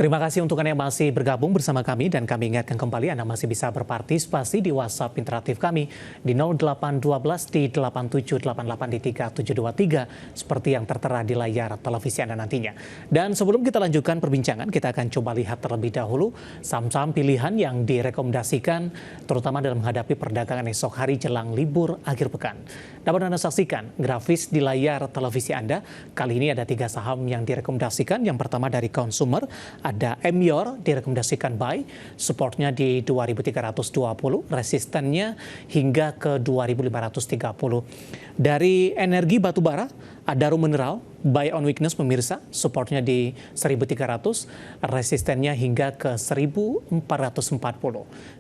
Terima kasih untuk Anda yang masih bergabung bersama kami dan kami ingatkan kembali Anda masih bisa berpartisipasi di WhatsApp interaktif kami di 0812 di 8788 di 3723 seperti yang tertera di layar televisi Anda nantinya. Dan sebelum kita lanjutkan perbincangan, kita akan coba lihat terlebih dahulu saham-saham pilihan yang direkomendasikan terutama dalam menghadapi perdagangan esok hari jelang libur akhir pekan. Dapat Anda saksikan grafis di layar televisi Anda. Kali ini ada 3 saham yang direkomendasikan. Yang pertama dari consumer, ada Emyor direkomendasikan buy, supportnya di 2.320, resistennya hingga ke 2.530. Dari energi batubara, ada Adaro Mineral, buy on weakness pemirsa, supportnya di 1.300, resistennya hingga ke 1.440.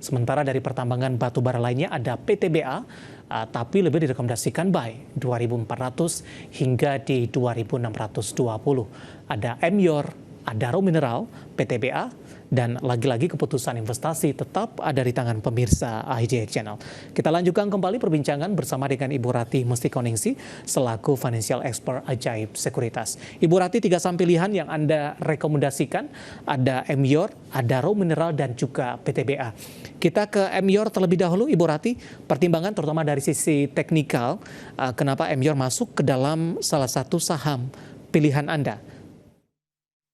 Sementara dari pertambangan batubara lainnya ada PTBA, tapi lebih direkomendasikan buy 2.400 hingga di 2.620. Ada Emyor, Adaro Mineral, PTBA, dan lagi-lagi keputusan investasi tetap ada di tangan pemirsa IJX Channel. Kita lanjutkan kembali perbincangan bersama dengan Ibu Rati Mustikoningsih selaku Financial Expert Ajaib Sekuritas. Ibu Rati, 3 saham pilihan yang Anda rekomendasikan ada Emyor, Adaro Mineral, dan juga PTBA. Kita ke Emyor terlebih dahulu, Ibu Rati. Pertimbangan terutama dari sisi teknikal, kenapa Emyor masuk ke dalam salah satu saham pilihan Anda?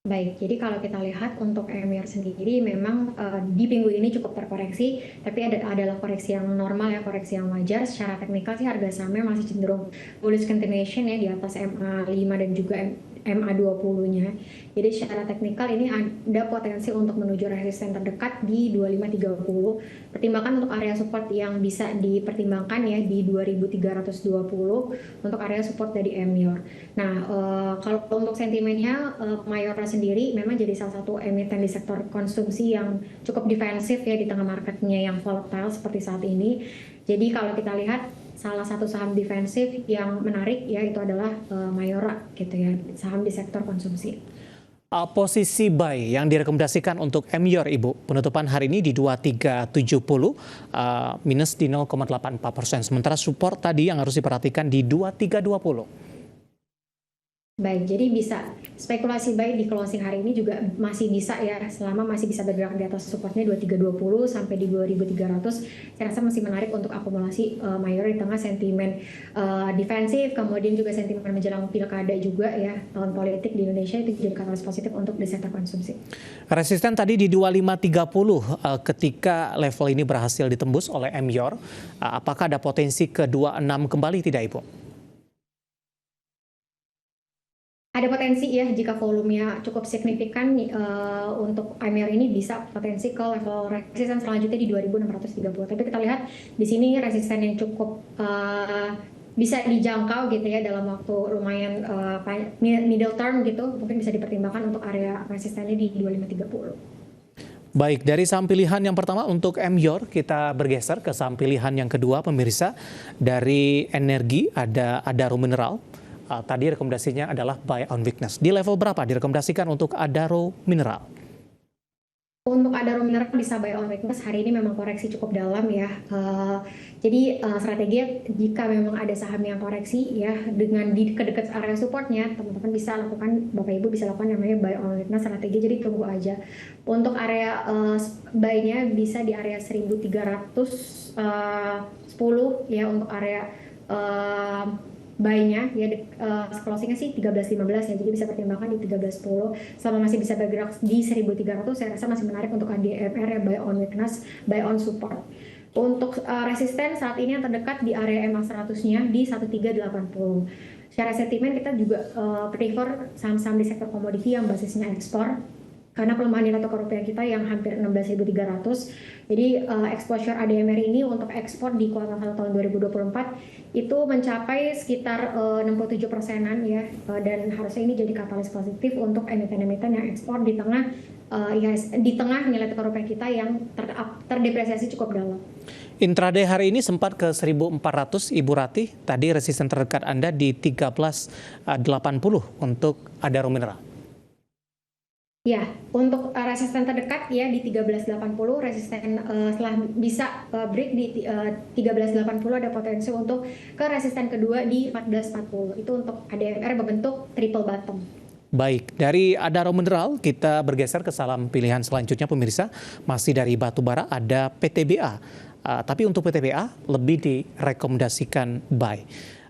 Baik, jadi kalau kita lihat untuk EMIR sendiri memang di minggu ini cukup terkoreksi, tapi adalah koreksi yang normal ya, koreksi yang wajar. Secara teknikal sih harga sahamnya masih cenderung bullish continuation ya di atas MA5 dan juga MA20-nya. Jadi secara teknikal ini ada potensi untuk menuju resisten terdekat di 2530. Pertimbangan untuk area support yang bisa dipertimbangkan ya di 2320 untuk area support dari EMIR. Nah, kalau untuk sentimennya Mayora sendiri memang jadi salah satu emiten di sektor konsumsi yang cukup defensif ya di tengah marketnya yang volatile seperti saat ini. Jadi kalau kita lihat salah satu saham defensif yang menarik ya itu adalah Mayora gitu ya, saham di sektor konsumsi. Posisi buy yang direkomendasikan untuk Emyor, Ibu, penutupan hari ini di 2370, minus di 0,84%. Sementara support tadi yang harus diperhatikan di 2320. Baik, jadi bisa spekulasi buy di closing hari ini juga masih bisa ya, selama masih bisa bergerak di atas supportnya 2320 sampai di 2300. Saya rasa masih menarik untuk akumulasi Mayora di tengah sentimen defensif, kemudian juga sentimen menjelang pilkada juga ya, tahun politik di Indonesia itu jadi katalis positif untuk di sektor konsumsi. Resisten tadi di 2530 ketika level ini berhasil ditembus oleh Emyor, apakah ada potensi ke 26 kembali tidak, Ibu? Ada potensi ya jika volumenya cukup signifikan untuk EMIR ini bisa potensi ke level resisten selanjutnya di 2630. Tapi kita lihat di sini resisten yang cukup bisa dijangkau gitu ya dalam waktu lumayan middle term gitu, mungkin bisa dipertimbangkan untuk area resistennya di 2530. Baik, dari saham pilihan yang pertama untuk Emyor, kita bergeser ke saham pilihan yang kedua pemirsa. Dari energi ada Adaro Mineral. Tadi rekomendasinya adalah buy on weakness. Di level berapa direkomendasikan untuk Adaro Mineral? Untuk Adaro Mineral bisa buy on weakness, hari ini memang koreksi cukup dalam ya. Jadi strategi jika memang ada saham yang koreksi ya dengan di dekat area supportnya, teman-teman bisa lakukan, Bapak Ibu bisa lakukan namanya buy on weakness strategi. Jadi tunggu aja. Untuk area buy-nya bisa di area 1310 ya untuk area buy-nya ya closingnya sih 13.15 ya, jadi bisa pertimbangkan di 13.10 selama masih bisa bergerak di 1.300. Saya rasa masih menarik untuk ADMR ya, buy on weakness, buy on support. Untuk resisten saat ini yang terdekat di area MA 100-nya di 1380. Secara sentimen kita juga prefer saham-saham di sektor komoditi yang basisnya ekspor, karena pelemahan nilai tukar rupiah kita yang hampir 16.300. Jadi exposure ADMR ini untuk ekspor di kuartal 1 tahun 2024 itu mencapai sekitar 67%-an ya, dan harusnya ini jadi katalis positif untuk emiten-emiten yang ekspor di tengah di tengah nilai tukar rupiah kita yang terdepresiasi cukup dalam. Intraday hari ini sempat ke 1.400, Ibu Rati. Tadi resisten terdekat Anda di 1380 untuk Adaro Mineral. Ya, untuk resisten terdekat ya di 1380, resisten setelah bisa break di 1380 ada potensi untuk ke resisten kedua di 1440. Itu untuk ADMR berbentuk triple bottom. Baik, dari Adaro Mineral kita bergeser ke saham pilihan selanjutnya pemirsa. Masih dari batubara ada PTBA. Tapi untuk PTBA lebih direkomendasikan buy.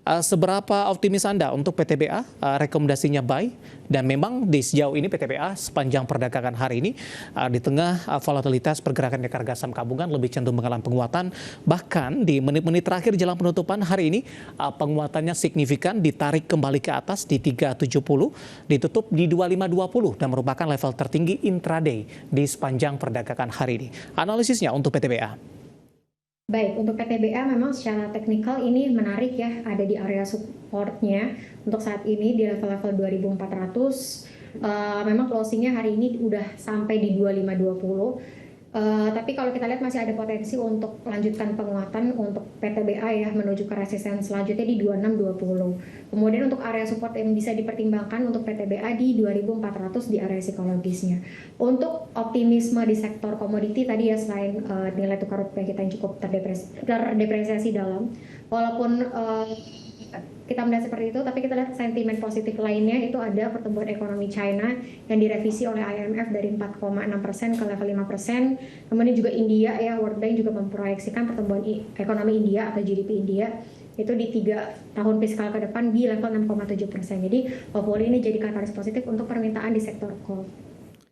Seberapa optimis Anda untuk PTBA? Rekomendasinya buy. Dan memang di sejauh ini PTBA sepanjang perdagangan hari ini di tengah volatilitas pergerakan di harga saham gabungan lebih cenderung mengalami penguatan. Bahkan di menit-menit terakhir jelang penutupan hari ini penguatannya signifikan, ditarik kembali ke atas di 370, ditutup di 2520 dan merupakan level tertinggi intraday di sepanjang perdagangan hari ini. Analisisnya untuk PTBA. Baik, untuk PTBA memang secara teknikal ini menarik ya, ada di area supportnya untuk saat ini di level-level 2400. Memang closingnya hari ini udah sampai di 2520. Tapi kalau kita lihat masih ada potensi untuk lanjutkan penguatan untuk PTBA ya, menuju ke resisten selanjutnya di 2620. Kemudian untuk area support yang bisa dipertimbangkan untuk PTBA di 2400 di area psikologisnya. Untuk optimisme di sektor komoditi tadi ya, selain nilai tukar rupiah kita yang cukup terdepresiasi dalam, walaupun kita melihat seperti itu, tapi kita lihat sentimen positif lainnya itu ada pertumbuhan ekonomi China yang direvisi oleh IMF dari 4,6% ke level 5%. Kemudian juga India ya, World Bank juga memproyeksikan pertumbuhan ekonomi India atau GDP India itu di 3 tahun fiskal ke depan di level 6,7%. Jadi hopefully ini jadi katalis positif untuk permintaan di sektor coal.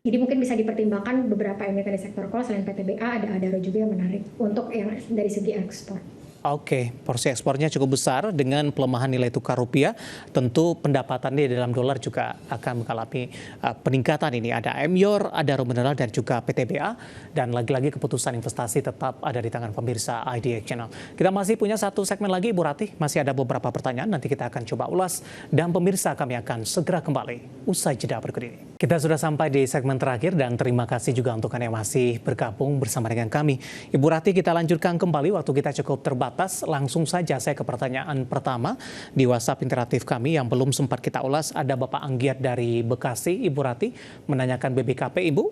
Jadi mungkin bisa dipertimbangkan beberapa emiten di sektor coal selain PTBA, ada Adaro juga yang menarik untuk yang dari segi ekspor. Oke, porsi ekspornya cukup besar dengan pelemahan nilai tukar rupiah. Tentu pendapatannya dalam dolar juga akan mengalami peningkatan ini. Ada Emyor, ada Adaro Mineral dan juga PTBA. Dan lagi-lagi keputusan investasi tetap ada di tangan pemirsa IDX Channel. Kita masih punya satu segmen lagi, Ibu Ratih. Masih ada beberapa pertanyaan, nanti kita akan coba ulas. Dan pemirsa kami akan segera kembali usai jeda berikut ini. Kita sudah sampai di segmen terakhir dan terima kasih juga untuk Anda yang masih bergabung bersama dengan kami. Ibu Ratih, kita lanjutkan kembali, waktu kita cukup terbatas. Langsung saja saya ke pertanyaan pertama di WhatsApp interaktif kami yang belum sempat kita ulas. Ada Bapak Anggiat dari Bekasi, Ibu Ratih, menanyakan BBKP Ibu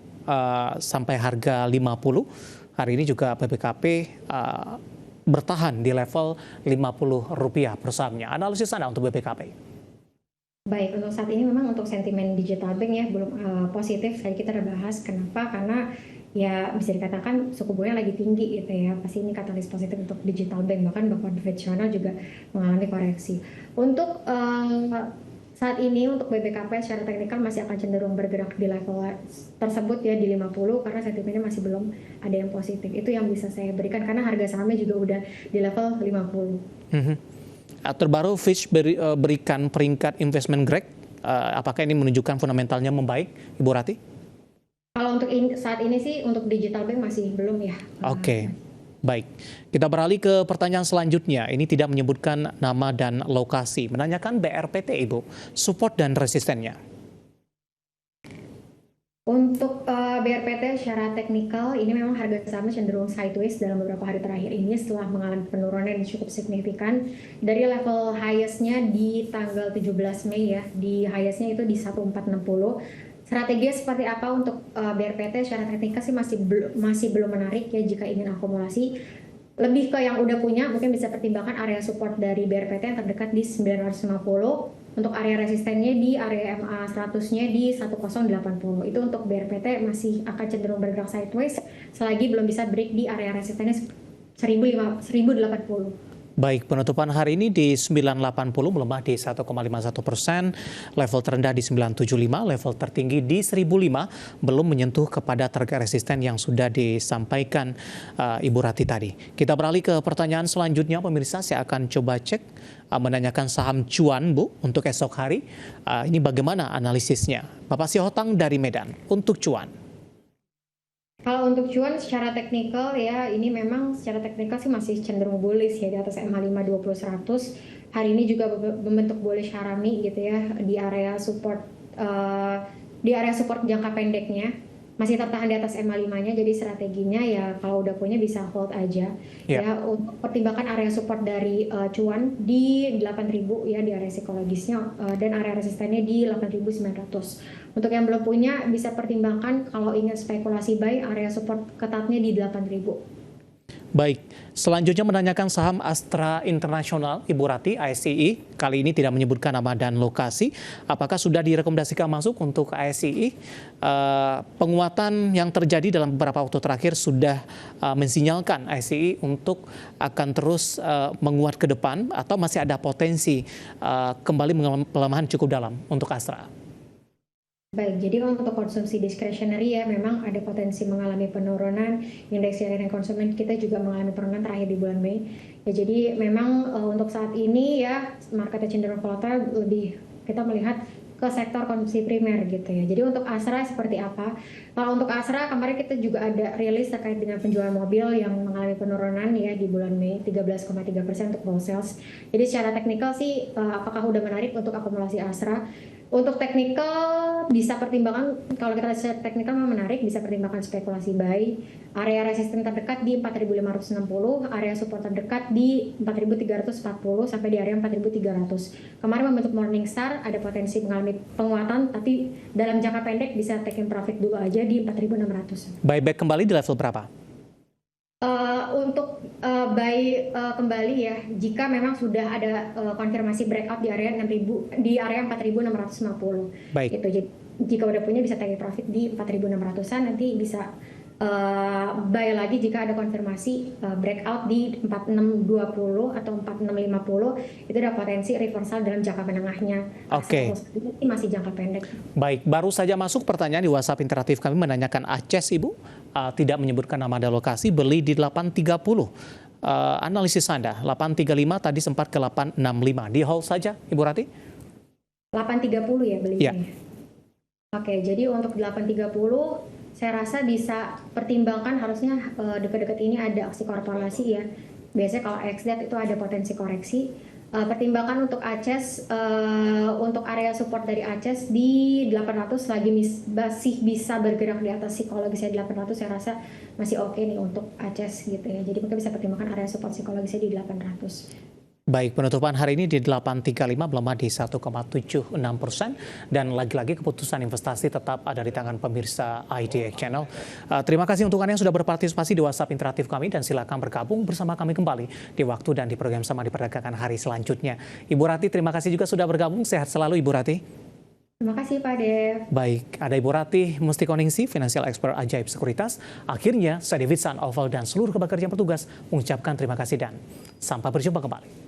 sampai harga 50. Hari ini juga BBKP bertahan di level Rp50 per sahamnya. Analisis Anda untuk BBKP? Baik, untuk saat ini memang untuk sentimen digital bank ya belum positif. Tadi kita udah bahas kenapa, karena ya bisa dikatakan suku bunganya lagi tinggi gitu ya. Pasti ini katalis positif untuk digital bank, bahkan bank konvensional juga mengalami koreksi. Untuk saat ini untuk BBKP secara teknikal masih akan cenderung bergerak di level tersebut ya di 50 karena sentimennya masih belum ada yang positif. Itu yang bisa saya berikan karena harga sahamnya juga udah di level 50. Terbaru Fitch berikan peringkat investment grade. Apakah ini menunjukkan fundamentalnya membaik, Ibu Ratih? Kalau untuk saat ini sih untuk digital bank masih belum ya. Oke, baik. Kita beralih ke pertanyaan selanjutnya. Ini tidak menyebutkan nama dan lokasi. Menanyakan BRPT, Ibu, support dan resistennya. Untuk BRPT secara teknikal ini memang harga sahamnya cenderung sideways dalam beberapa hari terakhir ini setelah mengalami penurunan yang cukup signifikan dari level highest-nya di tanggal 17 Mei ya. Di highest-nya itu di 1460. Strategi seperti apa untuk BRPT secara teknikal sih masih belum menarik ya jika ingin akumulasi. Lebih ke yang udah punya mungkin bisa pertimbangkan area support dari BRPT yang terdekat di 950. Untuk area resistennya di area MA 100-nya di 1080. Itu untuk BRPT masih akan cenderung bergerak sideways selagi belum bisa break di area resistennya 1080. Baik, penutupan hari ini di 980 melemah di 1,51%, level terendah di 975, level tertinggi di 1005, belum menyentuh kepada target resisten yang sudah disampaikan Ibu Ratih tadi. Kita beralih ke pertanyaan selanjutnya, pemirsa. Saya akan coba cek menanyakan saham cuan, Bu, untuk esok hari. Ini bagaimana analisisnya? Bapak Sihohtang dari Medan, untuk cuan. Kalau untuk cuan secara teknikal ya ini memang secara teknikal sih masih cenderung bullish ya di atas MA5 20-100. Hari ini juga membentuk bullish harami gitu ya di area support jangka pendeknya. Masih tertahan di atas MA5-nya, jadi strateginya ya kalau udah punya bisa hold aja. Ya untuk pertimbangkan area support dari cuan di 8.000 ya di area psikologisnya dan area resistennya di 8.900. Untuk yang belum punya bisa pertimbangkan kalau ingin spekulasi buy area support ketatnya di 8.000. Baik, Selanjutnya menanyakan saham Astra International, Ibu Rati, ASII. Kali ini tidak menyebutkan nama dan lokasi. Apakah sudah direkomendasikan masuk untuk ASII? Penguatan yang terjadi dalam beberapa waktu terakhir sudah mensinyalkan ASII untuk akan terus menguat ke depan atau masih ada potensi kembali mengalami pelemahan cukup dalam untuk Astra? Baik, jadi untuk konsumsi discretionary ya memang ada potensi mengalami penurunan. Indeks daya konsumen kita juga mengalami penurunan terakhir di bulan Mei. Ya, jadi memang untuk saat ini ya marketnya cenderung volatile, lebih kita melihat ke sektor konsumsi primer gitu ya. Jadi untuk Astra seperti apa? Kalau untuk Astra kemarin kita juga ada rilis terkait dengan penjualan mobil yang mengalami penurunan ya di bulan Mei 13,3% untuk wholesales. Jadi secara teknikal sih apakah udah menarik untuk akumulasi Astra? Untuk teknikal bisa pertimbangan, kalau kita lihat secara teknikal memang menarik, bisa pertimbangkan spekulasi buy. Area resisten terdekat di 4.560, area support terdekat di 4.340 sampai di area 4.300. Kemarin membentuk Morningstar, ada potensi mengalami penguatan, tapi dalam jangka pendek bisa taking profit dulu aja di 4.600. Buyback kembali di level berapa? Untuk buy kembali ya, jika memang sudah ada konfirmasi breakout di area 6.000 di area 4.650. Baik. Gitu. Jadi, jika udah punya bisa taking profit di 4.600-an, nanti bisa buy lagi jika ada konfirmasi breakout di 4620 atau 4650. Itu ada potensi reversal dalam jangka menengahnya. Oke. Ini masih jangka pendek. Baik, baru saja masuk pertanyaan di WhatsApp interaktif kami menanyakan ACES, Ibu. Tidak menyebutkan nama dan lokasi, beli di 830. Analisis Anda, 835 tadi sempat ke 865. Di hold saja, Ibu Rati? 830 ya belinya. Ya. Oke, jadi untuk 830 saya rasa bisa pertimbangkan, harusnya dekat-dekat ini ada aksi korporasi ya. Biasanya kalau XDAT itu ada potensi koreksi. Pertimbangkan untuk ACES, untuk area support dari ACES di 800 lagi masih bisa bergerak di atas psikologisnya di 800, saya rasa masih oke nih untuk ACES gitu ya. Jadi mungkin bisa pertimbangkan area support psikologisnya di 800. Baik, penutupan hari ini di 835 melemah di 1,76%, dan lagi-lagi keputusan investasi tetap ada di tangan pemirsa IDX Channel. Terima kasih untuk Anda yang sudah berpartisipasi di WhatsApp interaktif kami, dan silakan bergabung bersama kami kembali di waktu dan di program Sama di Perdagangan hari selanjutnya. Ibu Rati, terima kasih juga sudah bergabung. Sehat selalu Ibu Rati. Terima kasih Pak Dev. Baik, ada Ibu Rati Mustikoningsih, Financial Expert Ajaib Sekuritas. Akhirnya, saya David San Oval dan seluruh pekerja yang bertugas mengucapkan terima kasih dan sampai berjumpa kembali.